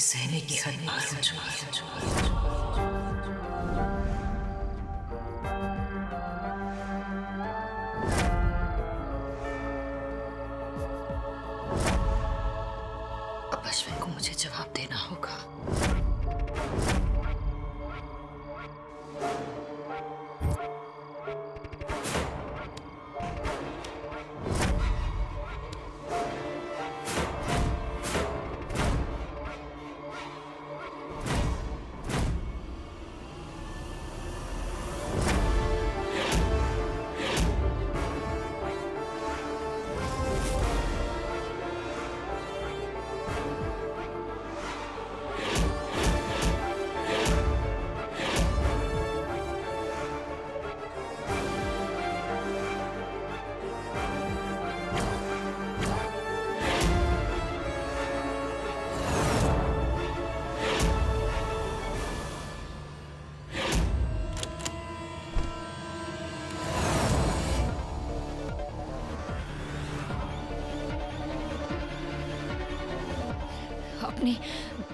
सहने की हद पार हो चुकी है। अब अश्विन को मुझे जवाब देना होगा। अपनी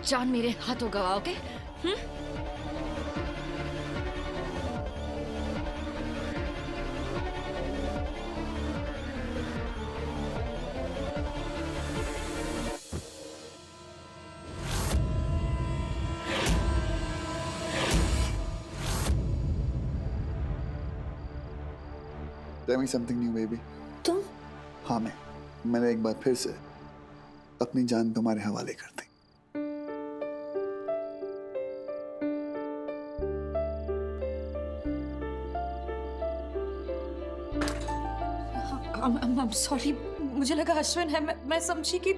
जान मेरे हाथों गवाओगे? Tell me something new, baby. तुम? हाँ मैंने एक बार फिर से अपनी जान तुम्हारे हवाले कर दी। I'm sorry, मुझे लगा अश्विन है। मैं समझी कि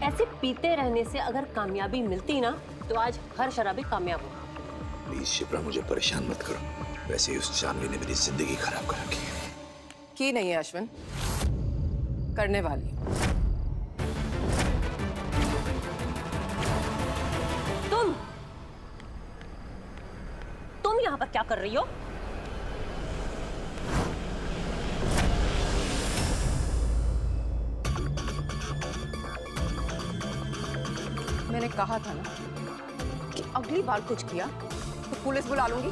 ऐसे पीते रहने से अगर कामयाबी मिलती ना तो आज हर शराबी कामयाब हो। प्लीज शिप्रा, मुझे परेशान मत करो। वैसे ही उस जानवी ने मेरी जिंदगी खराब कर रखी है। की नहीं है अश्विन, करने वाली। तुम यहाँ पर क्या कर रही हो? मैंने कहा था ना कि अगली बार कुछ किया तो पुलिस बुला लूंगी।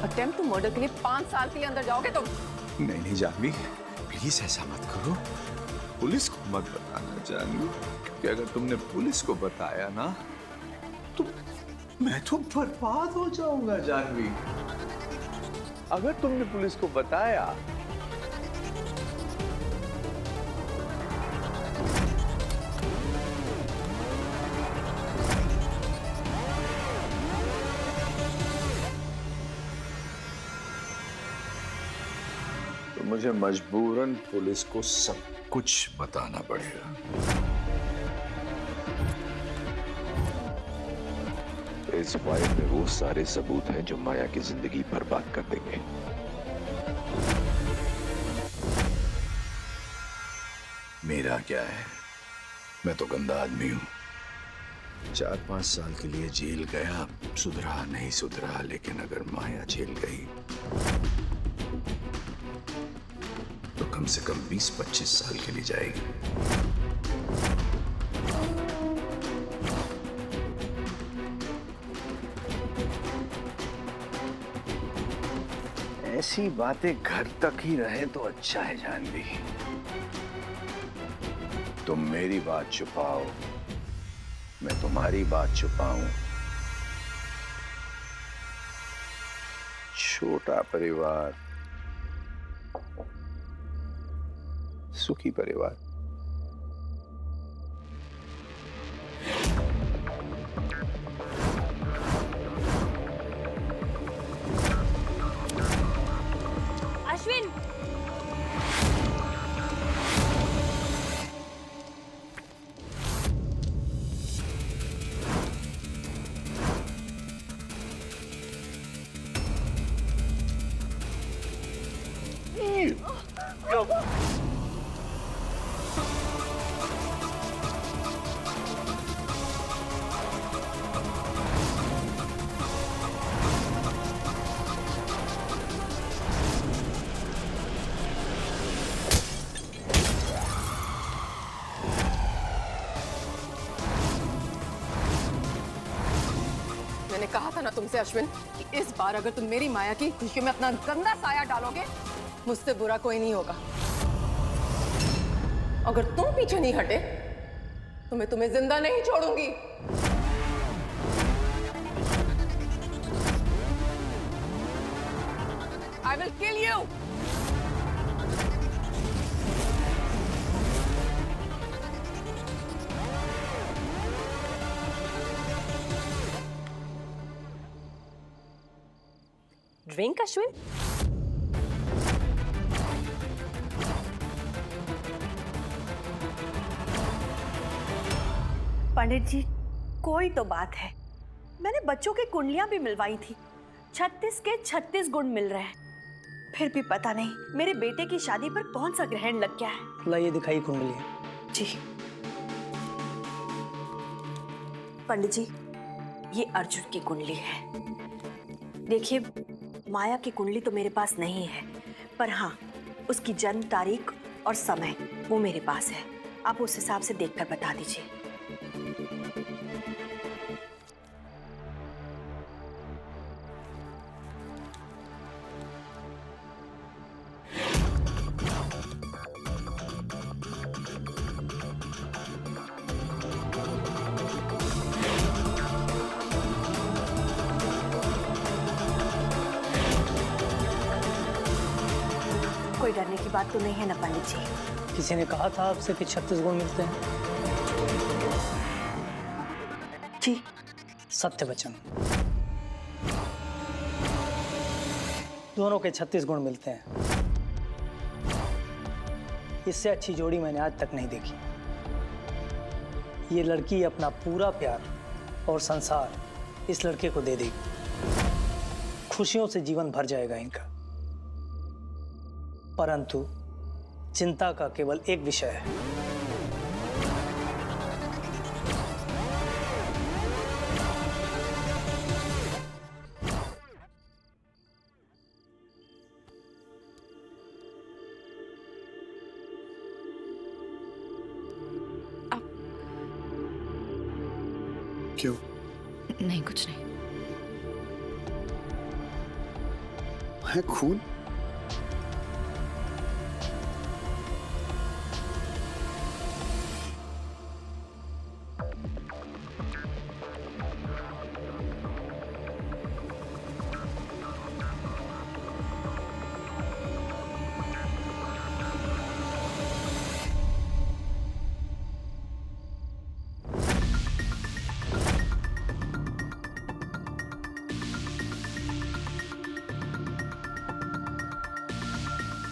अटेम्प्ट टू मर्डर के लिए 5 साल के लिए अंदर जाओगे तुम। नहीं जानवी, प्लीज ऐसा मत करो। पुलिस को मत बताना जानवी, क्योंकि अगर तुमने पुलिस को बताया ना तो मैं तो बर्बाद हो जाऊंगा जानवी। अगर तुमने पुलिस को बताया तो मुझे मजबूरन पुलिस को सब कुछ बताना पड़ेगा। इस फाइल में वो सारे सबूत हैं जो माया की जिंदगी बर्बाद कर देंगे। मेरा क्या है, मैं तो गंदा आदमी हूं। 4-5 साल के लिए जेल गया, सुधरा नहीं सुधरा, लेकिन अगर माया जेल गई तो कम से कम 20-25 साल के लिए जाएगी। ऐसी बातें घर तक ही रहे तो अच्छा है जानवी। तुम मेरी बात छुपाओ, मैं तुम्हारी बात छुपाऊं। छोटा परिवार, सुखी परिवार। अश्विन, तुमसे अश्विन कि इस बार अगर तुम मेरी माया की खुशियों में अपना गंदा साया डालोगे, मुझसे बुरा कोई नहीं होगा। अगर तुम पीछे नहीं हटे तो मैं तुम्हें जिंदा नहीं छोड़ूंगी। I will kill you. Drink Ashwin? Pandit ji, कोई तो बात है। मैंने बच्चों की कुंडलियां भी मिलवाई थी, 36 के 36 गुण मिल रहे हैं। फिर भी पता नहीं मेरे बेटे की शादी पर कौन सा ग्रहण लग गया है। लाइए दिखाई कुंडली। जी पंडित जी, ये अर्जुन की कुंडली है। देखिए, माया की कुंडली तो मेरे पास नहीं है, पर हाँ, उसकी जन्म तारीख और समय वो मेरे पास है। आप उस हिसाब से देखकर बता दीजिए। कोई डरने की बात तो नहीं है ना पंडित जी? किसी ने कहा था आपसे कि 36 गुण मिलते हैं? जी। सत्य वचन। दोनों के 36 गुण मिलते हैं। इससे अच्छी जोड़ी मैंने आज तक नहीं देखी। ये लड़की अपना पूरा प्यार और संसार इस लड़के को दे देगी। खुशियों से जीवन भर जाएगा इनका। परंतु चिंता का केवल एक विषय है। क्यों? नहीं, कुछ नहीं। है खून?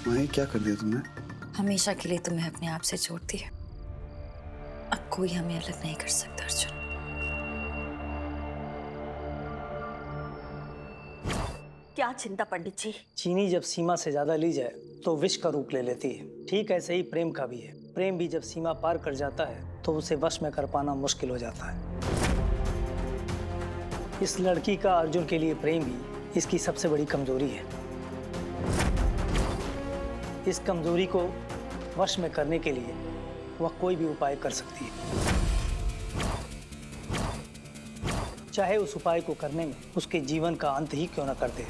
माही, क्या कर दिया तुमने? हमेशा के लिए तुम्हें अपने आप से जोड़ दिया। अब कोई हमें अलग नहीं कर सकता अर्जुन। क्या चिंता पंडित जी? चीनी जब सीमा से ज्यादा ली जाए तो विष का रूप ले लेती है। ठीक ऐसे ही प्रेम का भी है। प्रेम भी जब सीमा पार कर जाता है तो उसे वश में कर पाना मुश्किल हो जाता है। इस लड़की का अर्जुन के लिए प्रेम ही इसकी सबसे बड़ी कमजोरी है। इस कमजोरी को वश में करने के लिए वह कोई भी उपाय कर सकती है, चाहे उस उपाय को करने में उसके जीवन का अंत ही क्यों न कर दे।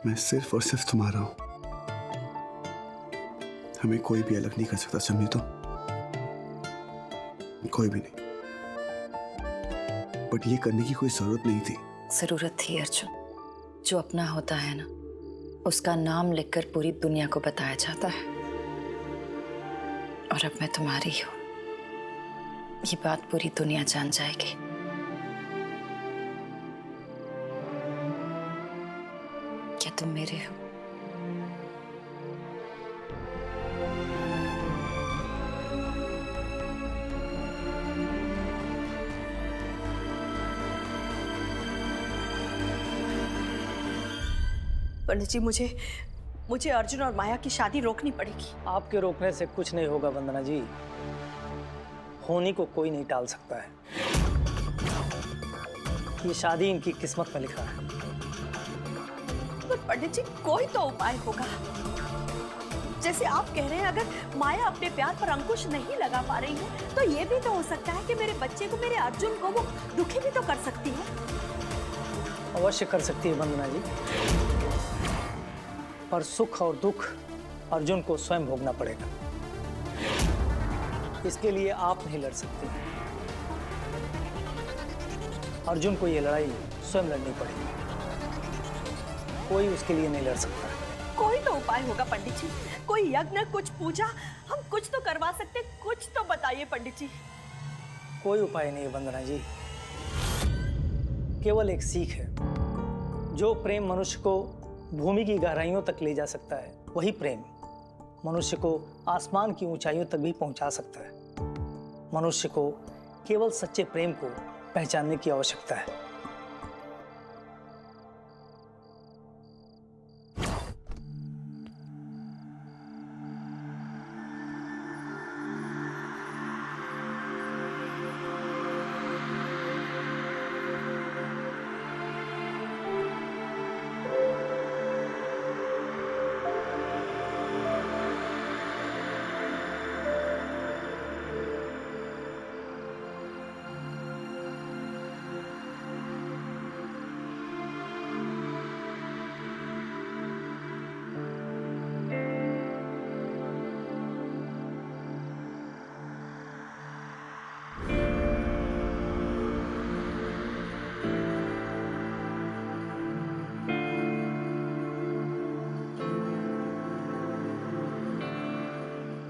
मैं सिर्फ और सिर्फ तुम्हारा हूं। हमें कोई भी अलग नहीं कर सकता, समझी? तो कोई भी नहीं। बट ये करने की कोई जरूरत नहीं थी। जरूरत थी अर्जुन। जो अपना होता है ना, उसका नाम लिखकर पूरी दुनिया को बताया जाता है। और अब मैं तुम्हारी हूं, ये बात पूरी दुनिया जान जाएगी। क्या तुम मेरे हो? पंडित जी, मुझे अर्जुन और माया की शादी रोकनी पड़ेगी। आपके रोकने से कुछ नहीं होगा वंदना जी। होनी को कोई नहीं टाल सकता है। ये शादी इनकी किस्मत में लिखा है। पर पंडित जी, कोई तो उपाय होगा। जैसे आप कह रहे हैं, अगर माया अपने प्यार पर अंकुश नहीं लगा पा रही है, तो ये भी तो हो सकता है कि मेरे बच्चे को, मेरे अर्जुन को वो दुखी भी तो कर सकती है। अवश्य कर सकती है वंदना जी, पर सुख और दुख अर्जुन को स्वयं भोगना पड़ेगा। इसके लिए आप नहीं लड़ सकती। अर्जुन को ये लड़ाई स्वयं लड़नी पड़ेगी। कोई उसके लिए नहीं लड़ सकता। कोई तो उपाय होगा पंडित जी, कोई यज्ञ, कुछ पूजा, हम कुछ तो करवा सकते। कुछ तो बताइए पंडित जी। कोई उपाय नहीं है वंदना जी, केवल एक सीख है। जो प्रेम मनुष्य को भूमि की गहराइयों तक ले जा सकता है, वही प्रेम मनुष्य को आसमान की ऊंचाइयों तक भी पहुंचा सकता है। मनुष्य को केवल सच्चे प्रेम को पहचानने की आवश्यकता है।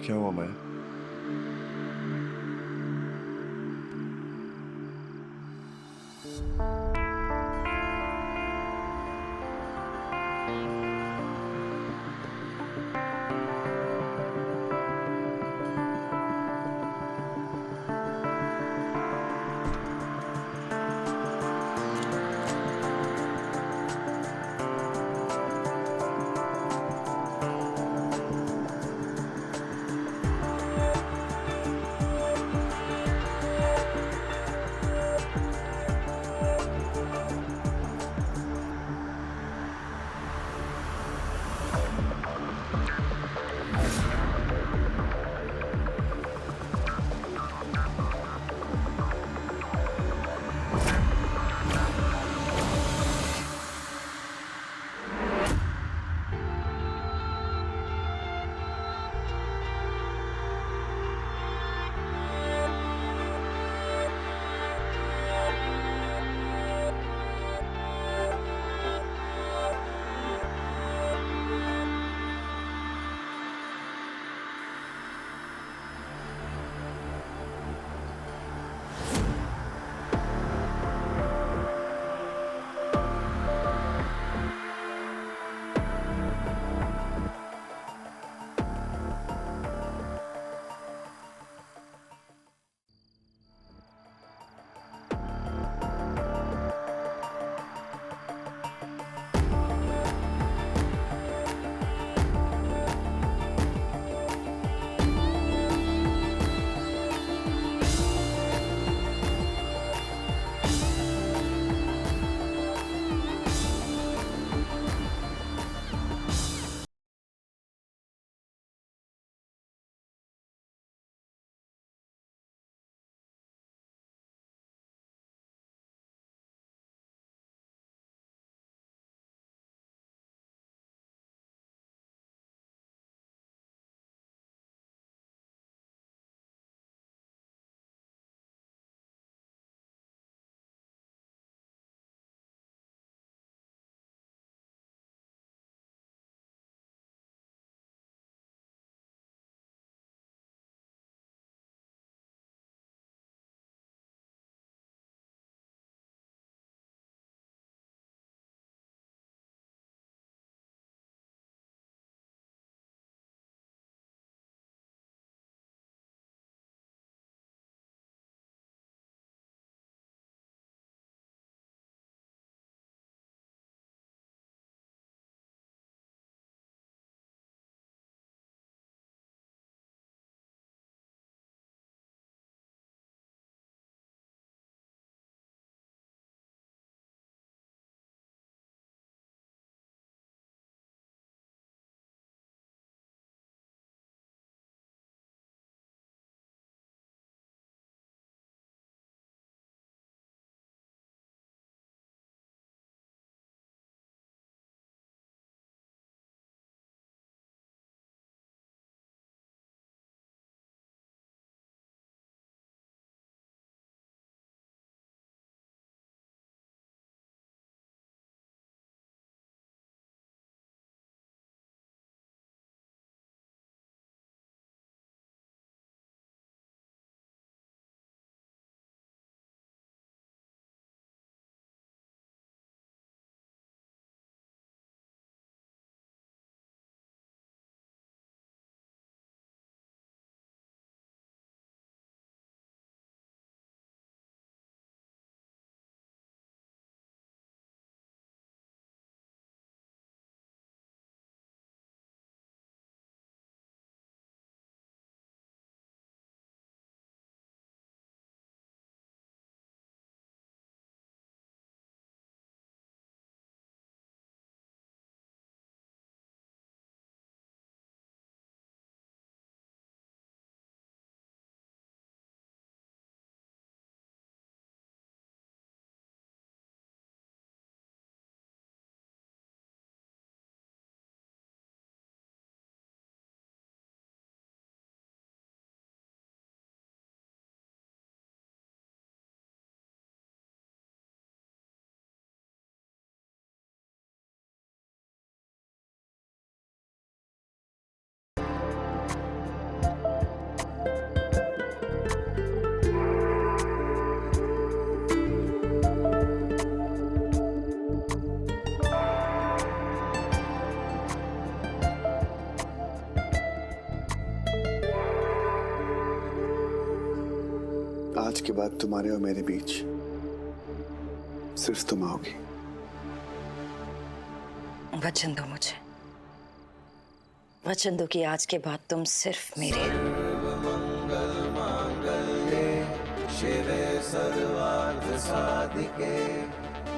क्या हुआ माया? के बाद तुम्हारे और मेरे बीच सिर्फ तुम आओगी। वचन दो मुझे, वचन दो कि आज के बाद तुम सिर्फ मेरे हो। शिवे सर्वार्थ साधिके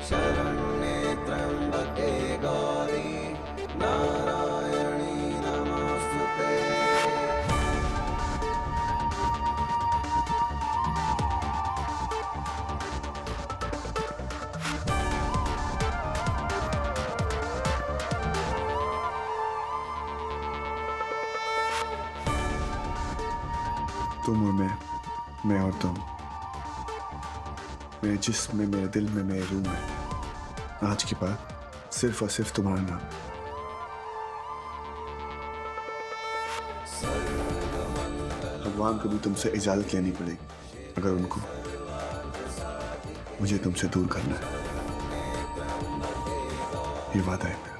शरण्ये त्र्यंबके गौरी नारायणी नमोस्तुते। तुम और मैं और तुम, मेरे जिस्म में, मेरे दिल में, मेरे रूह में आज के बाद सिर्फ और सिर्फ तुम्हारा नाम। भगवान को भी तुमसे इजाजत लेनी पड़ेगी अगर उनको मुझे तुमसे दूर करना है। ये वादा है मेरा।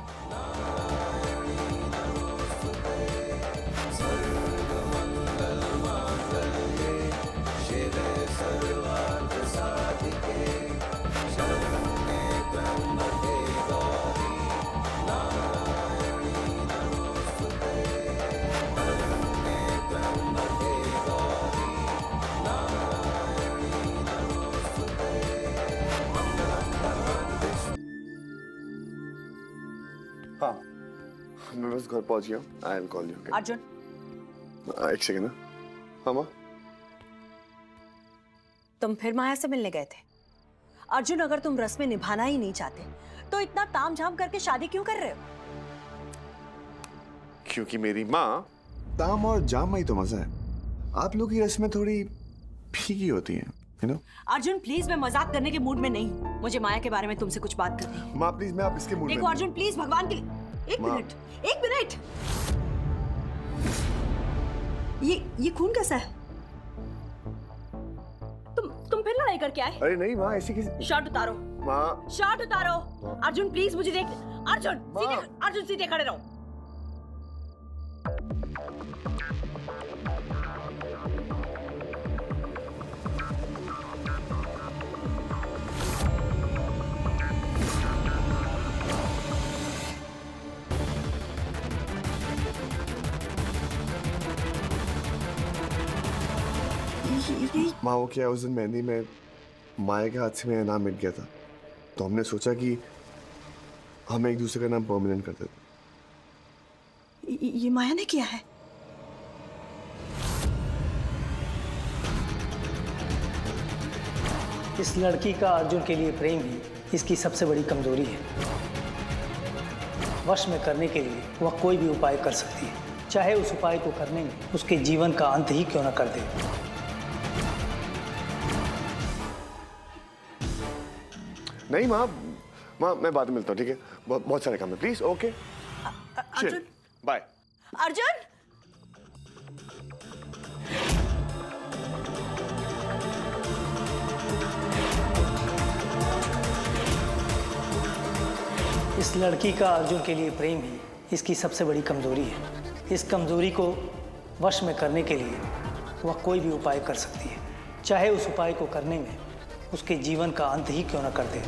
हाँ, मैं बस घर पहुंच गया। I will call you. Arjun, एक सेकंड ना। हाँ माँ, तुम फिर माया से मिलने गए थे? अर्जुन, अगर तुम रस्में निभाना ही नहीं चाहते तो इतना तामझाम करके शादी क्यों कर रहे हो? क्योंकि मेरी माँ, ताम और जाम में ही तो मजा है। आप लोग की रस्में थोड़ी फीकी होती हैं, यू नो। अर्जुन प्लीज, मैं मजाक करने के मूड में नहीं हूँ। मुझे माया के बारे में तुमसे कुछ बात करनी है। माँ प्लीज, मैं आप इसके मूड में। देखो अर्जुन प्लीज, भगवान के लिए एक मिनट, एक मिनट। ये खून कैसा है? तुम फिर लड़ाई करके आए? अरे नहीं माँ, ऐसी किसी। शर्ट उतारो माँ, शर्ट उतारो। अर्जुन प्लीज मुझे देख। अर्जुन सीधे खड़े रहो। माँ वो क्या, उस दिन मेहंदी में माया के हाथ से मेरा नाम मिट गया था, तो हमने सोचा कि हम एक दूसरे का नाम परमानेंट कर देते। ये माया ने किया है? इस लड़की का अर्जुन के लिए प्रेम ही इसकी सबसे बड़ी कमजोरी है। वश में करने के लिए वह कोई भी उपाय कर सकती है, चाहे उस उपाय को करने में उसके जीवन का अंत ही क्यों न कर दे। नहीं माँ, मैं बाद में मिलता हूँ, ठीक है? बहुत सारे काम है, please. Okay, Arjun, bye. Arjun, इस लड़की का अर्जुन के लिए प्रेम ही इसकी सबसे बड़ी कमजोरी है। इस कमजोरी को वश में करने के लिए वह कोई भी उपाय कर सकती है, चाहे उस उपाय को करने में उसके जीवन का अंत ही क्यों न कर दे।